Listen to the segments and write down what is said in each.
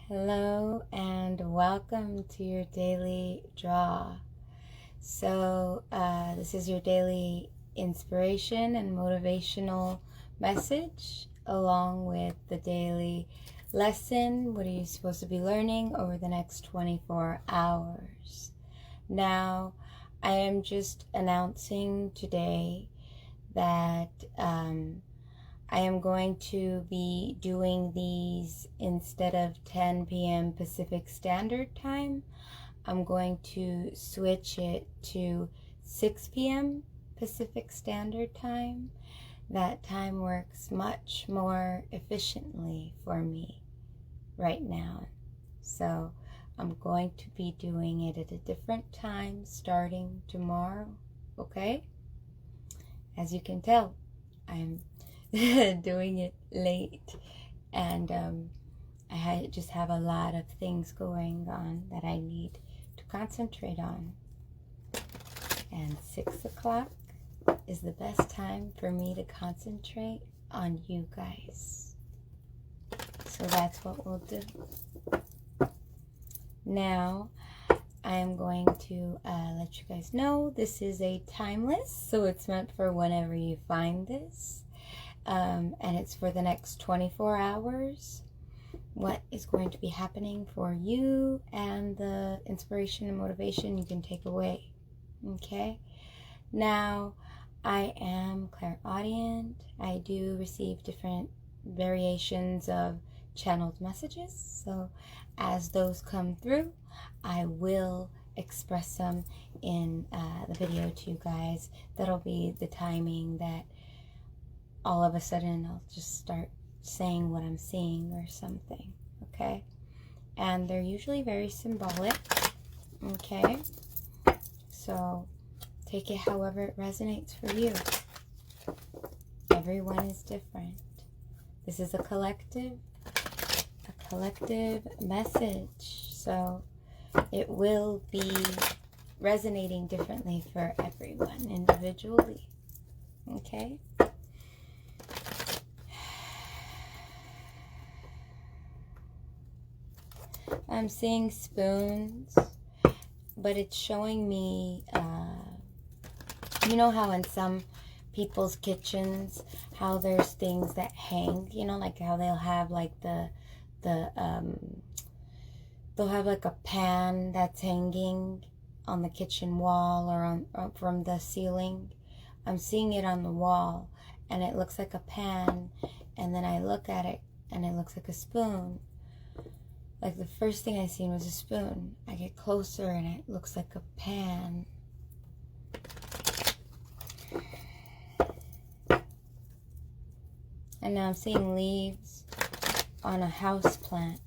Hello and welcome to your daily draw. So, this is your daily inspiration and motivational message, along with the daily lesson. What are you supposed to be learning over the next 24 hours? Now, I am just announcing today that I am going to be doing these instead of 10 p.m. Pacific Standard Time. I'm going to switch it to 6 p.m. Pacific Standard Time. That time works much more efficiently for me right now. So I'm going to be doing it at a different time starting tomorrow, okay? As you can tell, I'm doing it late, and I just have a lot of things going on that I need to concentrate on, and 6 o'clock is the best time for me to concentrate on you guys. So that's what we'll do. Now I am going to let you guys know this is a timeless, so it's meant for whenever you find this. And it's for the next 24 hours. What is going to be happening for you and the inspiration and motivation you can take away. Okay? Now, I am clairaudient. I do receive different variations of channeled messages. So as those come through, I will express them in the video to you guys. That'll be the timing that all of a sudden I'll just start saying what I'm seeing or something, okay? And they're usually very symbolic, okay? So take it however it resonates for you. Everyone is different. This is a collective message, so it will be resonating differently for everyone individually, okay? I'm seeing spoons, but it's showing me, you know how in some people's kitchens, how there's things that hang, you know, like how they'll have like they'll have like a pan that's hanging on the kitchen wall or on from the ceiling. I'm seeing it on the wall, and it looks like a pan, and then I look at it, and it looks like a spoon. Like the first thing I seen was a spoon. I get closer and it looks like a pan. And now I'm seeing leaves on a house plant.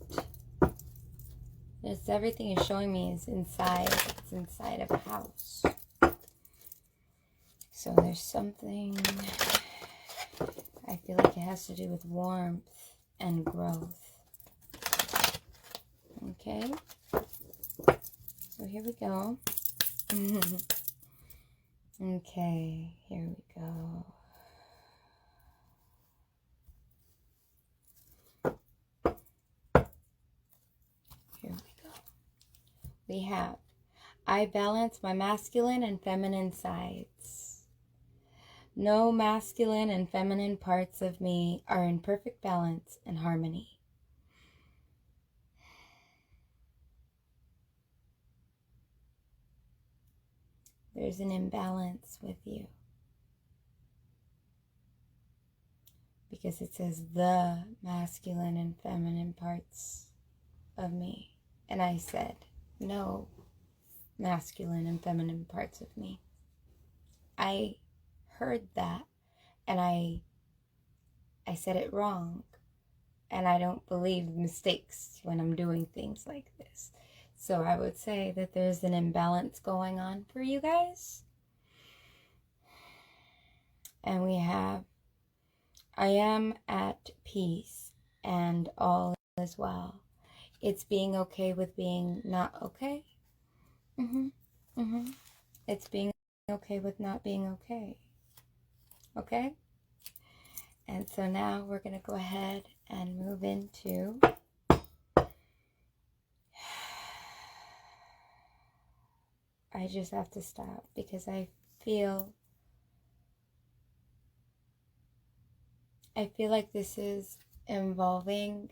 It's everything is showing me is inside. It's inside of a house. So there's something, I feel like it has to do with warmth and growth. Okay, so here we go. Okay, here we go. Here we go. We have, I balance my masculine and feminine sides. No masculine and feminine parts of me are in perfect balance and harmony. There's an imbalance with you. Because it says the masculine and feminine parts of me. And I said, no masculine and feminine parts of me. I heard that, and I said it wrong. And I don't believe mistakes when I'm doing things like this. So I would say that there's an imbalance going on for you guys. And we have, I am at peace and all is well. It's being okay with being not okay. It's being okay with not being okay. Okay? And so now we're going to go ahead and move into I just have to stop because I feel like this is involving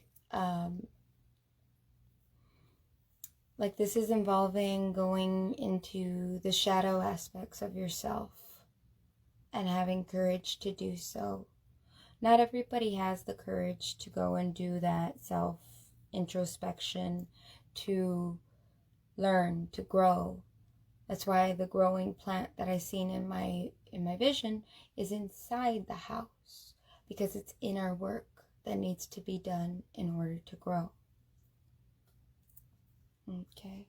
going into the shadow aspects of yourself and having courage to do so. Not everybody has the courage to go and do that self introspection, to learn, to grow. That's why the growing plant that I seen in my vision is inside the house, because it's inner work that needs to be done in order to grow. Okay.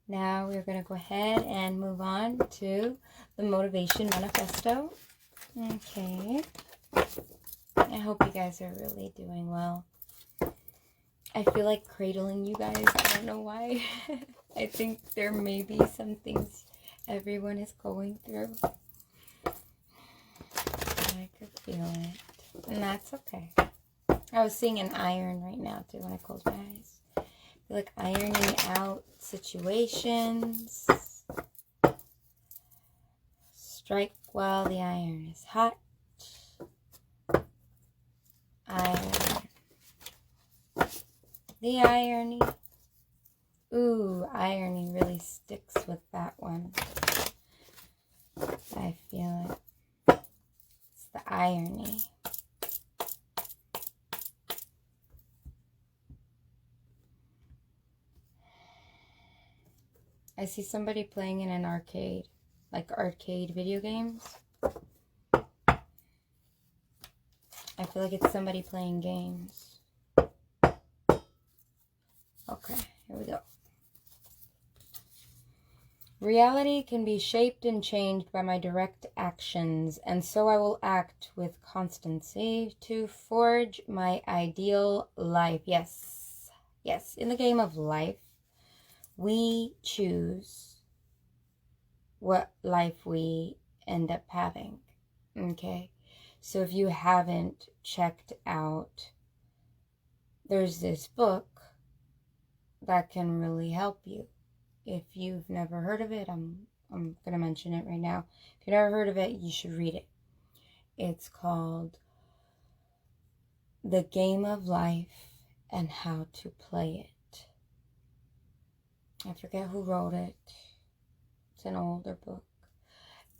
Now we're going to go ahead and move on to the Motivation Manifesto. Okay. I hope you guys are really doing well. I feel like cradling you guys. I don't know why. I think there may be some things everyone is going through. I could feel it. And that's okay. I was seeing an iron right now too when I closed my eyes. I feel like ironing out situations. Strike while the iron is hot. Iron. The irony. Ooh, irony really sticks with that one. I feel it. It's the irony. I see somebody playing in an arcade, like arcade video games. I feel like it's somebody playing games. Okay, here we go. Reality can be shaped and changed by my direct actions, and so I will act with constancy to forge my ideal life. Yes, in the game of life, we choose what life we end up having, okay? So if you haven't checked out, there's this book that can really help you. If you've never heard of it, I'm going to mention it right now. If you've never heard of it, you should read it. It's called The Game of Life and How to Play It. I forget who wrote it. It's an older book.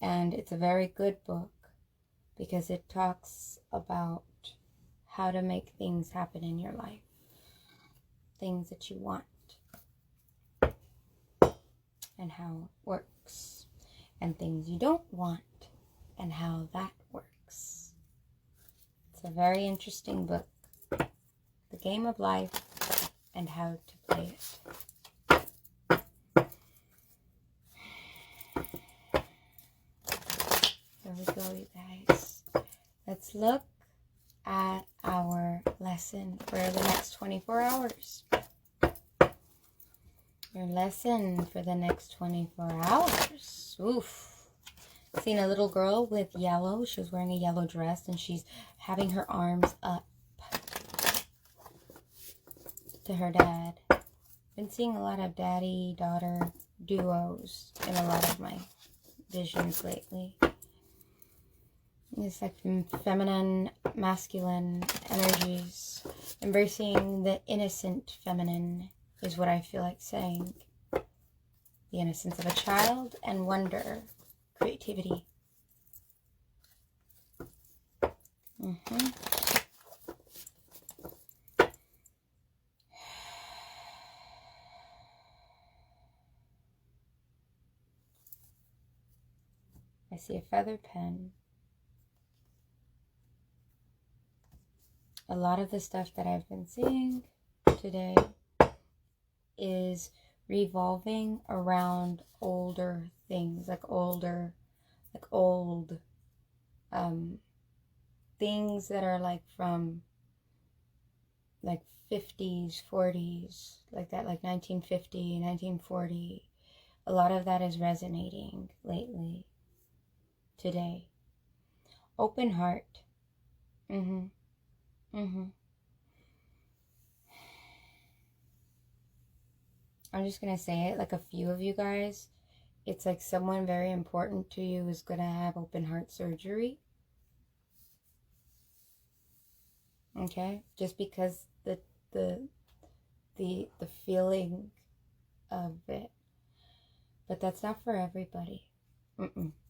And it's a very good book because it talks about how to make things happen in your life. Things that you want. And how it works, and things you don't want, and how that works. It's a very interesting book. The Game of Life and How to Play It. Here we go, you guys. Let's look at our lesson for the next 24 hours. Your lesson for the next 24 hours. Oof. Seen a little girl with yellow. She was wearing a yellow dress and she's having her arms up to her dad. Been seeing a lot of daddy-daughter duos in a lot of my visions lately. It's like feminine, masculine energies. Embracing the innocent feminine is what I feel like saying. The innocence of a child and wonder, creativity. I see a feather pen. A lot of the stuff that I've been seeing today is revolving around older things, like old things that are like from like 50s, 40s, like that, like 1950, 1940. A lot of that is resonating lately, today. Open heart. I'm just going to say it, like a few of you guys, it's like someone very important to you is going to have open heart surgery. Okay? Just because the feeling of it. But that's not for everybody.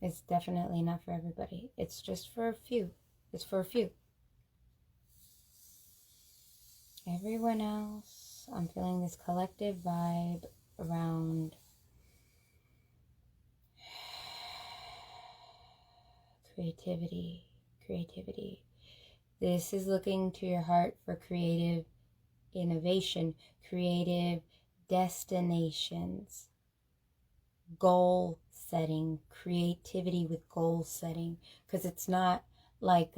It's definitely not for everybody. It's just for a few. It's for a few. Everyone else, I'm feeling this collective vibe around creativity. This is looking to your heart for creative innovation, creative destinations, goal setting, creativity with goal setting, because it's not like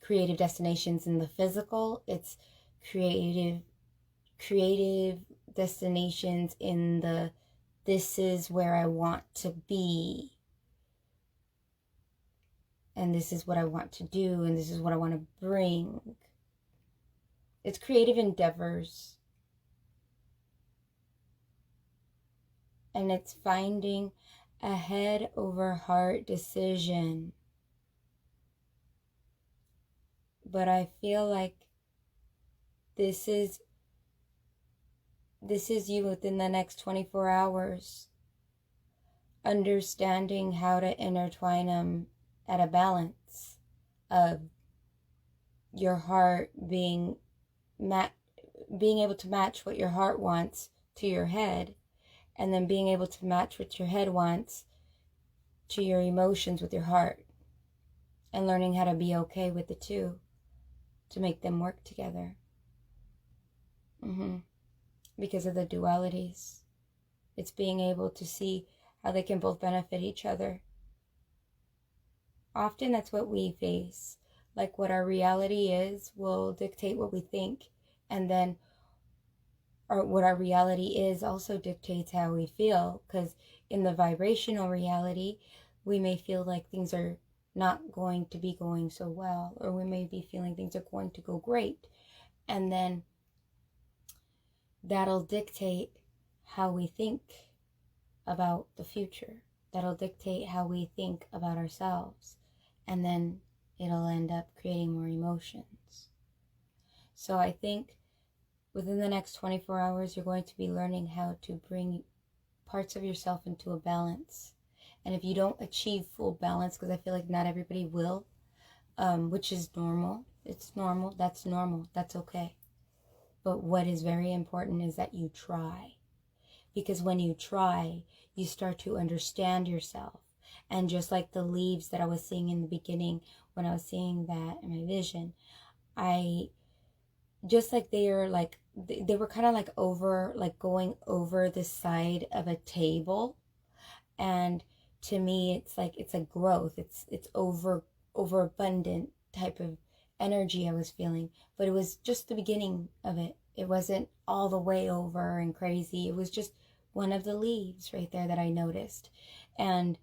creative destinations in the physical, it's creative destinations in the this is where I want to be, and this is what I want to do, and this is what I want to bring. It's creative endeavors. And it's finding a head over heart decision. But I feel like this is you within the next 24 hours. Understanding how to intertwine them at a balance of your heart being able to match what your heart wants to your head, and then being able to match what your head wants to your emotions with your heart, and learning how to be okay with the two to make them work together. Because of the dualities. It's being able to see how they can both benefit each other. Often that's what we face. Like what our reality is will dictate what we think, and then what our reality is also dictates how we feel, because in the vibrational reality, we may feel like things are not going to be going so well, or we may be feeling things are going to go great, and then that'll dictate how we think about the future. That'll dictate how we think about ourselves, and then it'll end up creating more emotions. So I think within the next 24 hours, you're going to be learning how to bring parts of yourself into a balance. And if you don't achieve full balance, because I feel like not everybody will, which is normal. It's normal. That's normal. That's okay. But what is very important is that you try. Because when you try, you start to understand yourself. And just like the leaves that I was seeing in the beginning, when I was seeing that in my vision, just like they were kind of like over, like going over the side of a table. And to me, it's like, it's a growth. It's overabundant type of energy I was feeling. But it was just the beginning of it. It wasn't all the way over and crazy. It was just one of the leaves right there that I noticed. And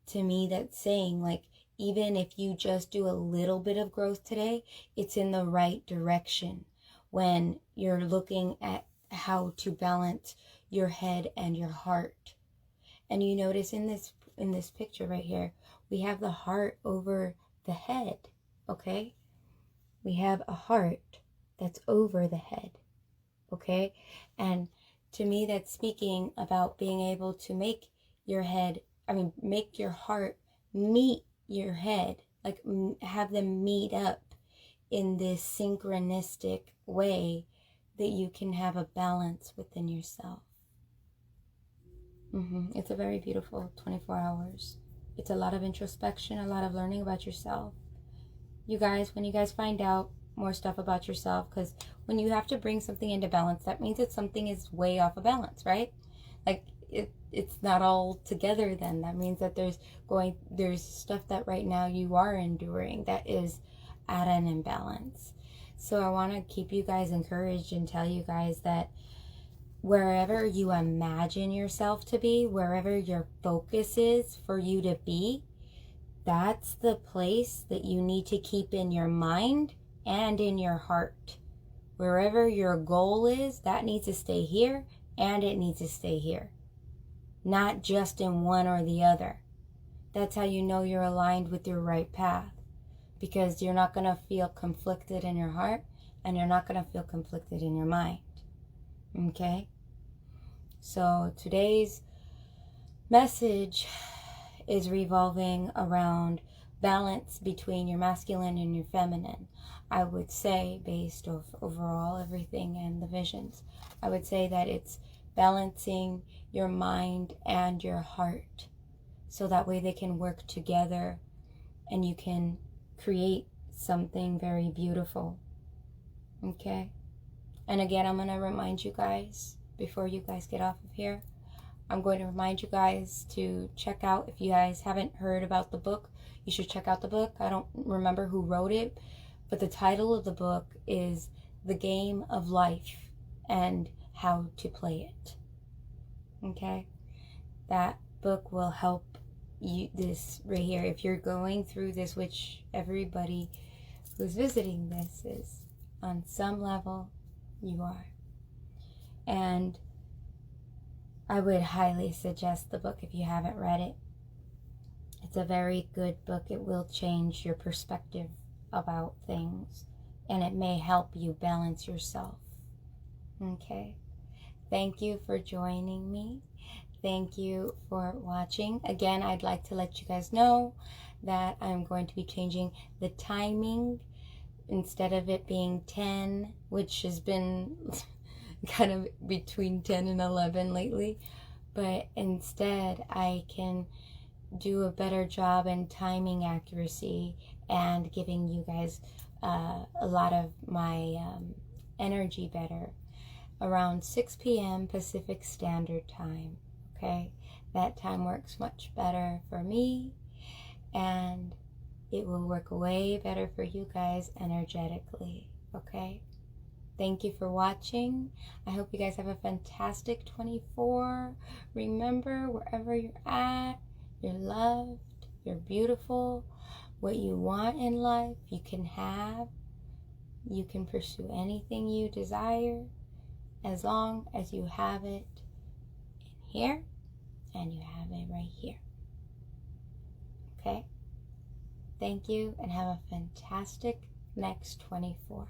to me, that's saying, like, even if you just do a little bit of growth today, it's in the right direction when you're looking at how to balance your head and your heart. And you notice in this picture right here, we have the heart over the head, okay? We have a heart that's over the head, okay? And to me, that's speaking about being able to make your heart meet your head, like have them meet up in this synchronistic way that you can have a balance within yourself. It's a very beautiful 24 hours. It's a lot of introspection, a lot of learning about yourself. You guys, when you guys find out more stuff about yourself, because when you have to bring something into balance, that means that something is way off of balance, right? Like it's not all together then. That means that there's stuff that right now you are enduring that is at an imbalance. So I want to keep you guys encouraged and tell you guys that wherever you imagine yourself to be, wherever your focus is for you to be, that's the place that you need to keep in your mind and in your heart. Wherever your goal is, that needs to stay here. and it needs to stay here, not just in one or the other. That's how you know you're aligned with your right path, because you're not going to feel conflicted in your heart, and you're not going to feel conflicted in your mind. Okay? So today's message is revolving around balance between your masculine and your feminine. I would say, based off overall everything and the visions, I would say that it's balancing your mind and your heart, so that way they can work together and you can create something very beautiful. Okay? And again, I'm going to remind you guys, before you guys get off of here, I'm going to remind you guys to check out, if you guys haven't heard about the book, you should check out the book. I don't remember who wrote it, but the title of the book is The Game of Life and How to Play It. Okay? That book will help you, this right here, if you're going through this, which everybody who's visiting this is, on some level, you are. And I would highly suggest the book if you haven't read it. It's a very good book. It will change your perspective about things, and it may help you balance yourself. Okay? Thank you for joining me. Thank you for watching. Again, I'd like to let you guys know that I'm going to be changing the timing. Instead of it being 10, which has been kind of between 10 and 11 lately, but instead I can do a better job in timing accuracy and giving you guys a lot of my energy better around 6 p.m. Pacific Standard Time. Okay, that time works much better for me, and it will work way better for you guys energetically. Okay, thank you for watching. I hope you guys have a fantastic 24. Remember, wherever you're at, you're loved, you're beautiful. What you want in life, you can have. You can pursue anything you desire, as long as you have it in here and you have it right here. Okay? Thank you, and have a fantastic next 24.